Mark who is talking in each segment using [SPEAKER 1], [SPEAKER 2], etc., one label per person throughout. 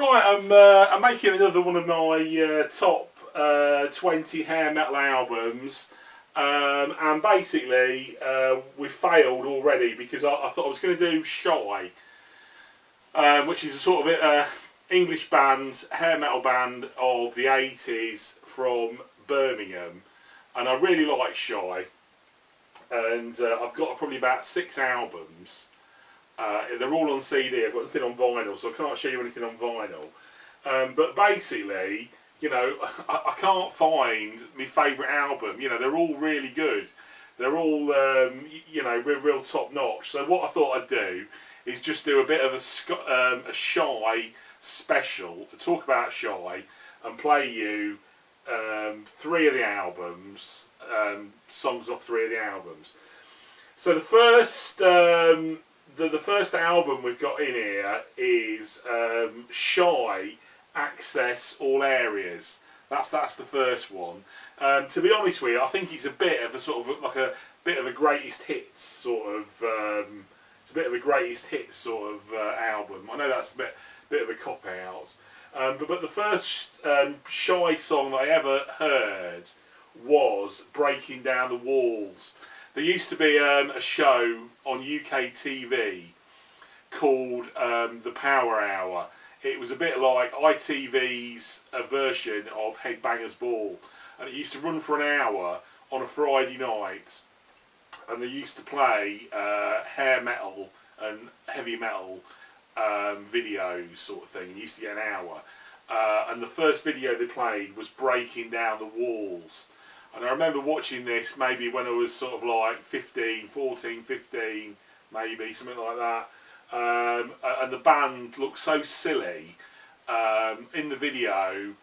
[SPEAKER 1] Right, I'm making another one of my top 20 hair metal albums, and basically we failed already because I thought I was going to do Shy, which is a sort of English band, hair metal band of the 80s from Birmingham, and I really like Shy, and I've got probably about 6 albums. They're all on CD. I've got nothing on vinyl, so I can't show you anything on vinyl. But basically, you know, I can't find my favourite album. You know, they're all really good. They're all, you know, real top notch. So what I thought I'd do is just do a bit of a Shy special, talk about Shy, and play you 3 of the albums, songs off 3 of the albums. So the first. The first album we've got in here is Shy, Access All Areas. That's the first one. To be honest with you, I think it's a bit of a sort of like a bit of a greatest hits sort of. It's a bit of a greatest hits sort of album. I know that's a bit of a cop out, but the first Shy song that I ever heard was Breaking Down the Walls. There used to be a show on UK TV called The Power Hour. It was a bit like ITV's version of Headbangers Ball, and it used to run for an hour on a Friday night, and they used to play hair metal and heavy metal videos sort of thing. You used to get an hour, and the first video they played was Breaking Down the Walls. And I remember watching this maybe when I was sort of like 15, maybe, something like that. And the band looked so silly. In the video,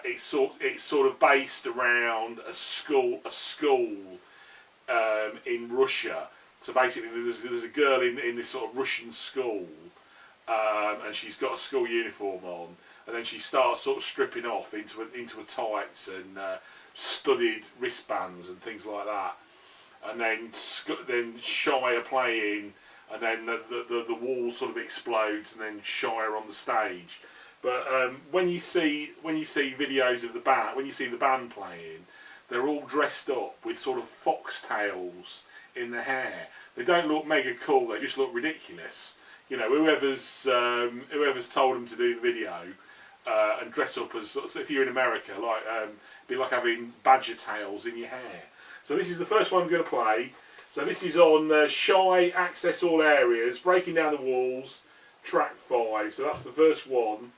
[SPEAKER 1] it's sort of based around a school in Russia. So basically there's a girl in this sort of Russian school, and she's got a school uniform on, and then she starts sort of stripping off into a tights and studded wristbands and things like that, and then Shy are playing, and then the wall sort of explodes, and then Shy are on the stage. But when you see videos of the band, when you see the band playing, they're all dressed up with sort of foxtails in their hair. They don't look mega cool. They just look ridiculous. You know, whoever's told them to do the video. And dress up as, if you're in America, like be like having badger tails in your hair. So this is the first one I'm going to play. So this is on Shy, Access All Areas, Breaking Down the Walls, track 5. So that's the first one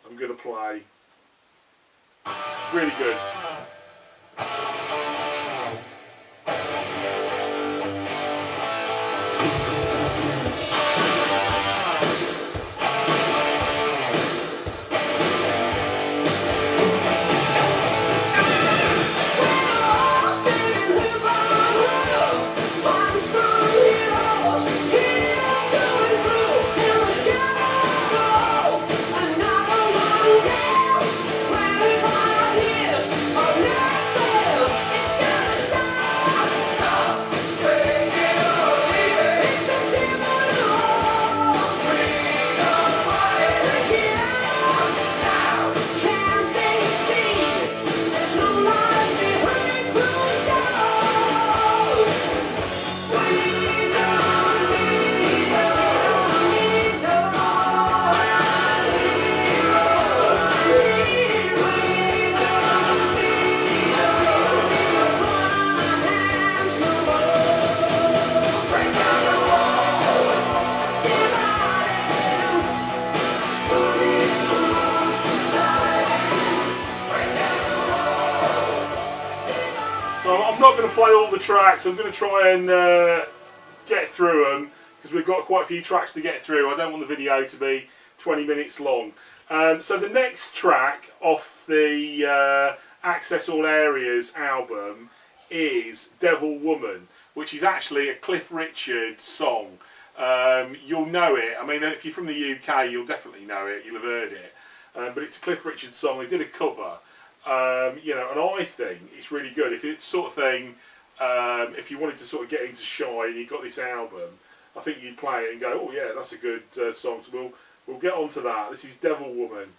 [SPEAKER 1] I'm going to play. Really good. I'm not going to play all the tracks. I'm going to try and get through them because we've got quite a few tracks to get through. I don't want the video to be 20 minutes long. So the next track off the Access All Areas album is Devil Woman, which is actually a Cliff Richard song. You'll know it. I mean, if you're from the UK, you'll definitely know it. You'll have heard it. But it's a Cliff Richard song. They did a cover. You know, and I think it's really good. If it's sort of thing, if you wanted to sort of get into Shy and you got this album, I think you'd play it and go, oh yeah, that's a good song. So we'll get on to that. This is Devil Woman.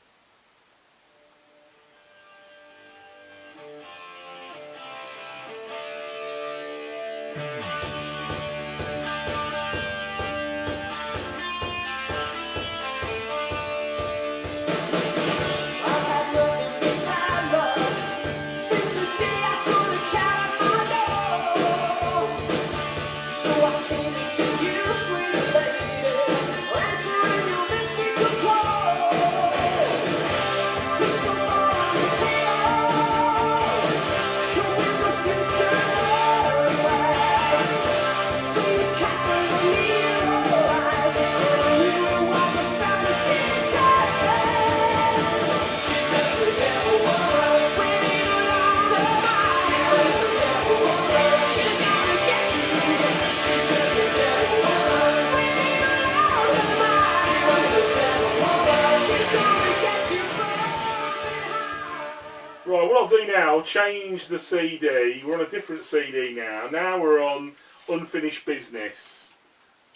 [SPEAKER 1] Right, what I'll do now, I'll change the CD. We're on a different CD now. Now we're on Unfinished Business.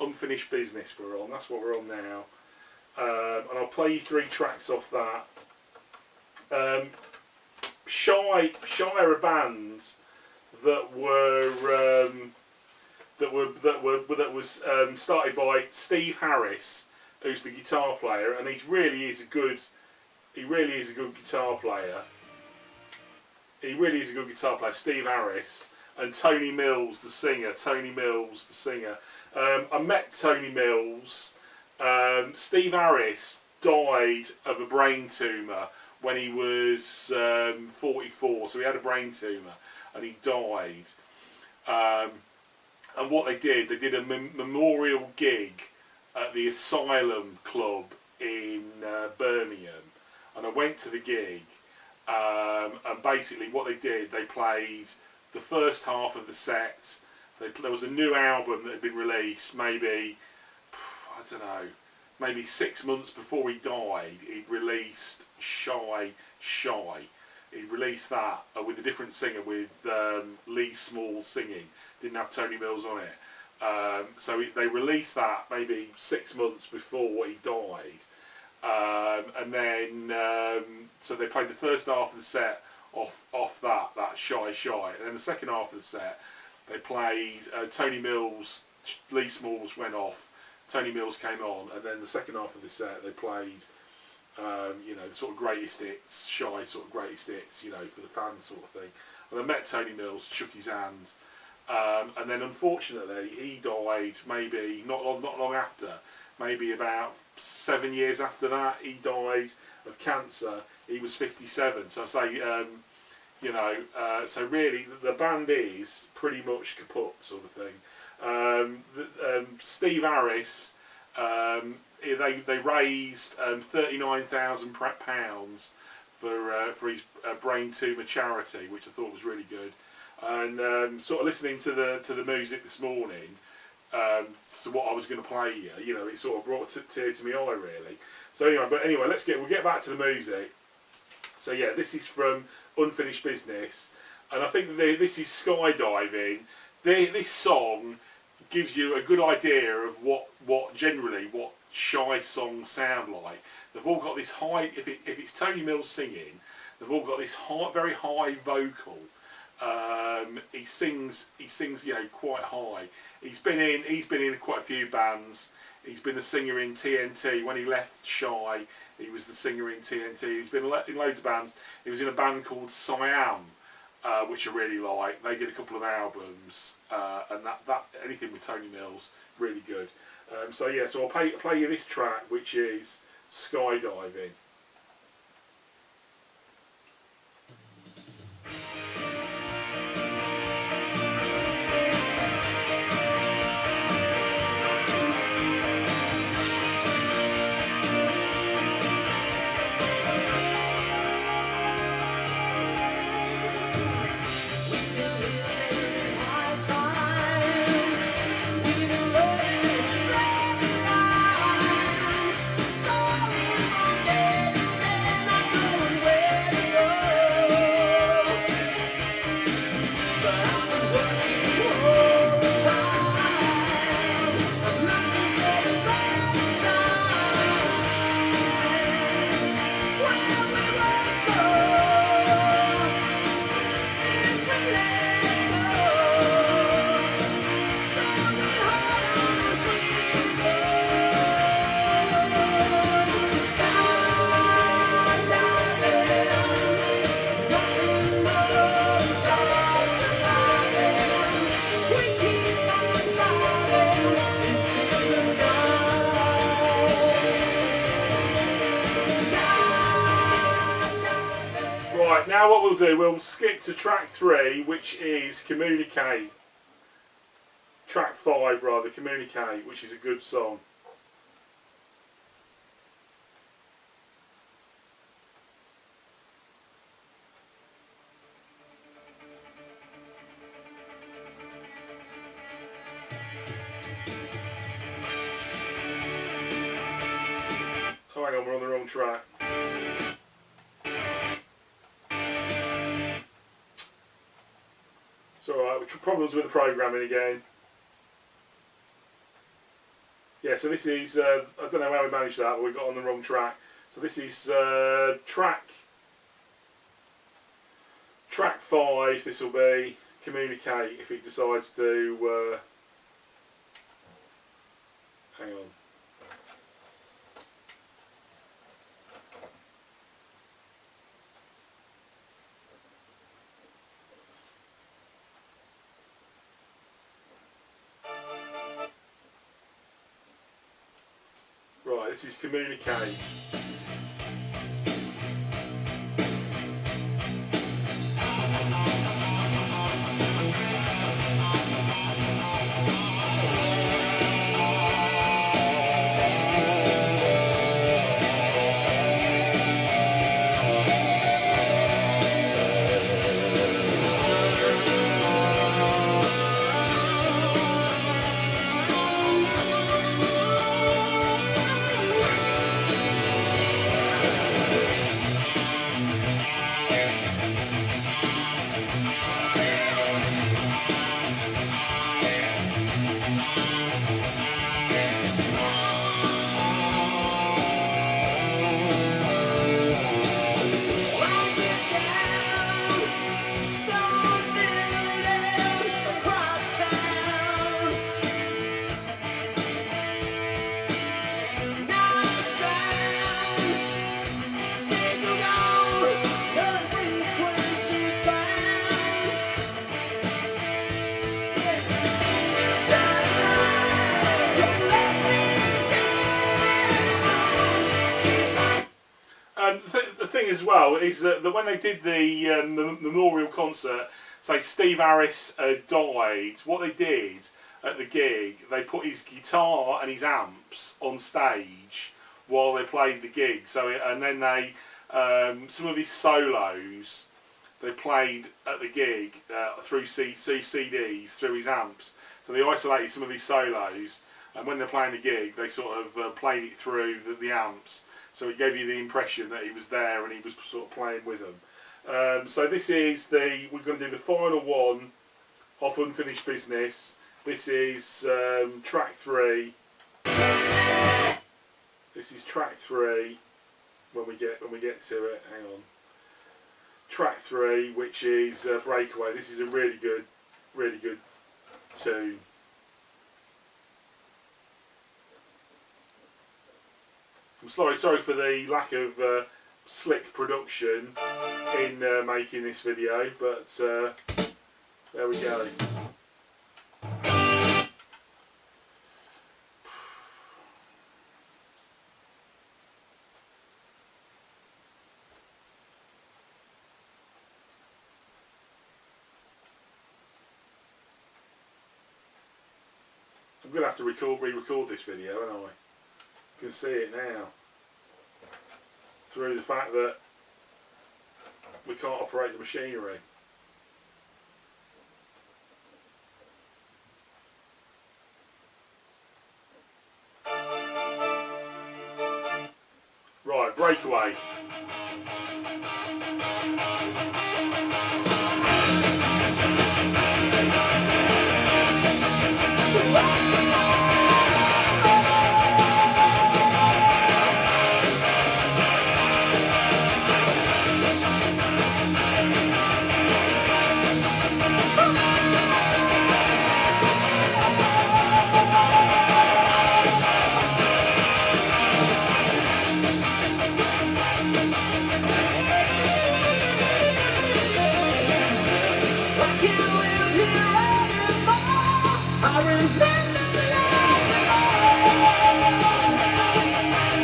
[SPEAKER 1] Unfinished Business we're on. That's what we're on now. And I'll play you 3 tracks off that. Shy are a band that was started by Steve Harris, who's the guitar player, and he really is a good guitar player. He really is a good guitar player, Steve Harris, and Tony Mills, the singer. I met Tony Mills. Steve Harris died of a brain tumour when he was 44, so he had a brain tumour and he died. And what they did a memorial gig at the Asylum Club in Birmingham, and I went to the gig. And basically what they did, they played the first half of the set. There was a new album that had been released maybe, I don't know, maybe 6 months before he died. He'd released Shy. He released that with a different singer, with Lee Small singing. Didn't have Tony Mills on it. So they released that maybe 6 months before he died. And then so they played the first half of the set off that Shy, and then the second half of the set they played Tony Mills. Lee Smalls went off, Tony Mills came on, and then the second half of the set they played you know, the sort of greatest hits, Shy sort of greatest hits, you know, for the fans sort of thing. And I met Tony Mills, shook his hand, and then unfortunately he died maybe not long after. Maybe about 7 years after that, he died of cancer. He was 57. So I say, you know, so really the band is pretty much kaput, sort of thing. Steve Harris, they raised £39,000 for his brain tumour charity, which I thought was really good. And sort of listening to the music this morning. So what I was going to play you know, it sort of brought a tear to my eye really. So anyway, we'll get back to the music. So yeah, this is from Unfinished Business, and I think this is Skydiving. This song gives you a good idea of what generally Shy songs sound like. They've all got this high. If it's Tony Mills singing, they've all got this very high vocal. He sings, you know, quite high. He's been in quite a few bands. He's been the singer in TNT. When he left Shy, he was the singer in TNT. He's been in loads of bands. He was in a band called Siam, which I really like. They did a couple of albums, and that anything with Tony Mills, really good. So yeah, so I'll play you this track, which is Skydiving. Right, now what we'll do, we'll skip to track 3, which is Communicate. Track 5 rather, Communicate, which is a good song. Oh, hang on, we're on the wrong track. It's alright, problems with the programming again. Yeah, so this is, I don't know how we managed that, but we got on the wrong track. So this is track 5, this will be Communicate, if it decides to, hang on. Right, this is Communicate. The thing as well is that when they did the memorial concert, say Steve Harris died, what they did at the gig, they put his guitar and his amps on stage while they played the gig. So and then they some of his solos they played at the gig through CDs through his amps. So they isolated some of his solos, and when they're playing the gig, they sort of played it through the amps. So it gave you the impression that he was there and he was sort of playing with them. So this is we're going to do the final one off Unfinished Business. This is track 3. This is track 3 when we get to it. Hang on. Track 3, which is Breakaway. This is a really good tune. I'm sorry for the lack of slick production in making this video, but there we go. I'm going to have to re-record this video, aren't I? You can see it now through the fact that we can't operate the machinery. Right, Breakaway.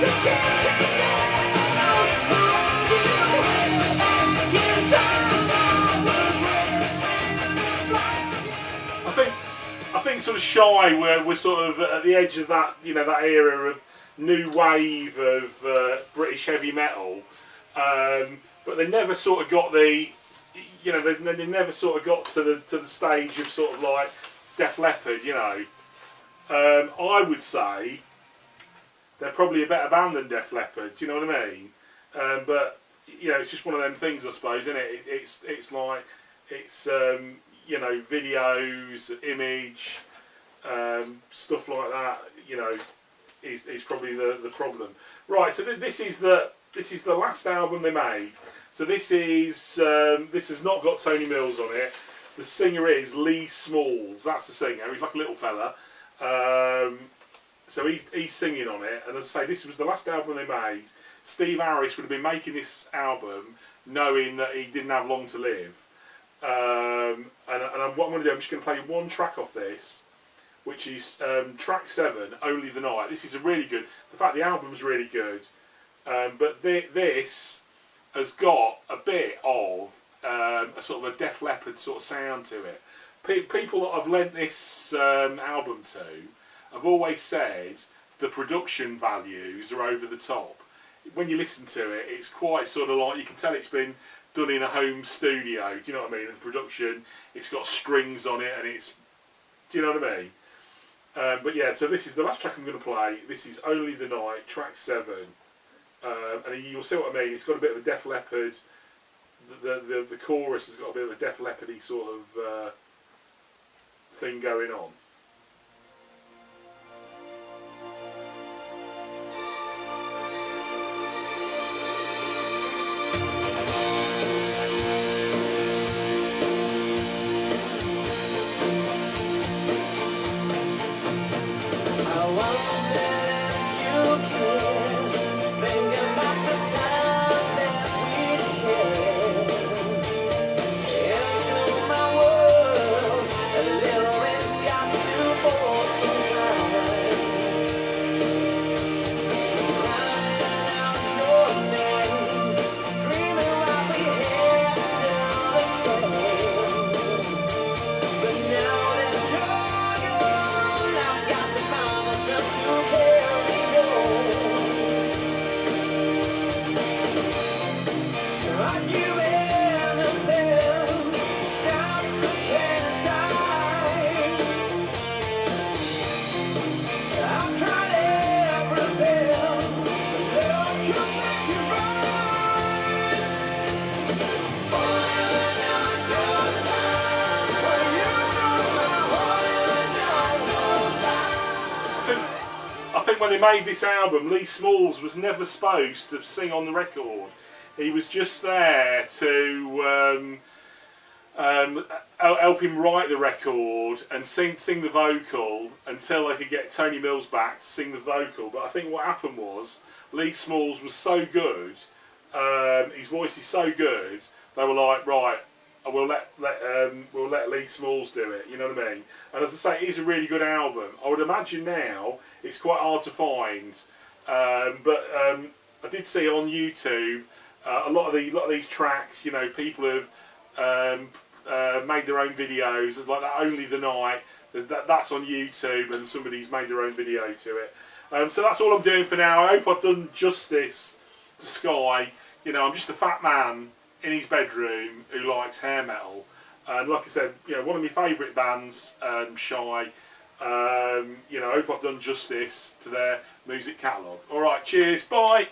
[SPEAKER 2] The chance came down, the road you went back into
[SPEAKER 1] of Shy were sort of at the edge of that, you know, that era of new wave of British heavy metal, but they never sort of got the, you know, they never sort of got to the stage of sort of like Def Leppard, you know. I would say they're probably a better band than Def Leppard. Do you know what I mean? But you know, it's just one of them things, I suppose, isn't it? It's like it's you know, videos, image, stuff like that. You know, is probably the problem. Right. So this is the last album they made. So this has not got Tony Mills on it. The singer is Lee Smalls. That's the singer. He's like a little fella. So he's singing on it. And as I say, this was the last album they made. Steve Harris would have been making this album knowing that he didn't have long to live. And what I'm going to do, I'm just going to play one track off this, which is track 7, Only the Night. This is a really good. In fact, the album's really good. But this has got a bit of a sort of a Def Leppard sort of sound to it. People that I've lent this album to have always said the production values are over the top. When you listen to it, it's quite sort of like, you can tell it's been done in a home studio. Do you know what I mean? And the production, it's got strings on it, and it's, do you know what I mean? But yeah, so this is the last track I'm going to play. This is Only the Night, track 7. And you'll see what I mean. It's got a bit of a Def Leppard. The chorus has got a bit of a Def Leppard-y sort of thing going on. When they made this album, Lee Smalls was never supposed to sing on the record. He was just there to help him write the record and sing the vocal until they could get Tony Mills back to sing the vocal. But I think what happened was Lee Smalls was so good, his voice is so good, they were like, right, we'll let Lee Smalls do it, you know what I mean? And as I say, it is a really good album. I would imagine now it's quite hard to find, but I did see on YouTube a lot of these tracks. You know, people have made their own videos, like that Only the Night. That's on YouTube, and somebody's made their own video to it. So that's all I'm doing for now. I hope I've done justice to Sky. You know, I'm just a fat man in his bedroom who likes hair metal, and like I said, you know, one of my favourite bands, Shy. You know, I hope I've done justice to their music catalogue. Alright, cheers, bye!